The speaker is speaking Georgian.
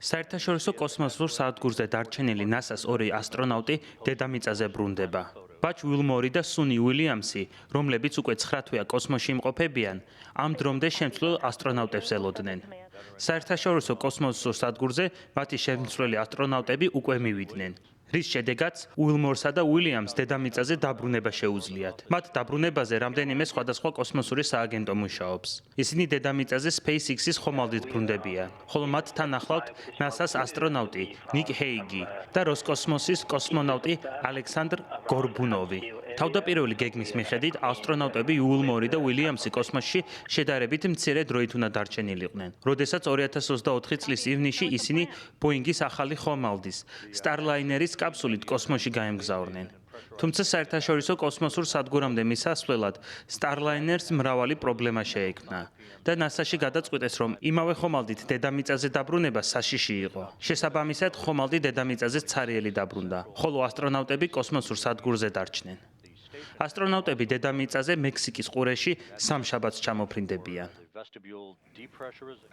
საერთაშორისო კოსმოსურ სადგურზე დარჩენილი NASA-ს ორი ასტრონავტი დედამიწაზე ბრუნდება. ბაჩ უილმორი და სუნი უილიამსი, რომლებიც უკვე 9 თვეა კოსმოსში იმყოფებიან, ამ დრომდე შემცვლელ ასტრონავტებს ელოდნენ. საერთაშორისო კოსმოსურ სადგურზე მათი შემცვლელი ასტრონავტები უკვე მივიდნენ. რის შედეგაც უილმორსა და უილიამს დედამიწაზე დაბრუნება შეუძლიათ. მათ დაბრუნებაზე რამდენიმე სხვადასხვა კოსმოსური სააგენტო მუშაობს. ისინი დედამიწაზე SpaceX-ის ხომალდით ბრუნდებიან, ხოლო მათთან ახლავთ NASA-ს ასტრონავტი ნიკ ჰეიგი და როსკოსმოსის კოსმონავტი ალექსანდრ გორბუნოვი. თავდაპირველი გეგმის მიხედვით ასტრონავტები უილმორი და უილიამსი კოსმოსში შედარებით მცირე დროით უნდა დარჩენილიყვნენ. როდესაც 2024 წლის ივნისში ისინი ბოინგის ახალი ხომალდის სტარლაინერის კაფსულით კოსმოსში გაემგზავრნენ. თუმცა საერთაშორისო კოსმოსურ სადგურამდე მისასვლელად სტარლაინერს მრავალი პრობლემა შეექმნა და NASA-ში გადაწყვიტეს, რომ იმავე ხომალდით დედამიწაზე დაბრუნება საშიში იყო. შესაბამისად, ხომალდი დედამიწაზე ცარიელი დაბრუნდა, ხოლო ასტრონავტები კოსმოსურ სადგურზე დარჩნენ. ასტრონავტები დედამიწაზე მექსიკის ყურეში სამშაბათს ჩამოფრინდებიან.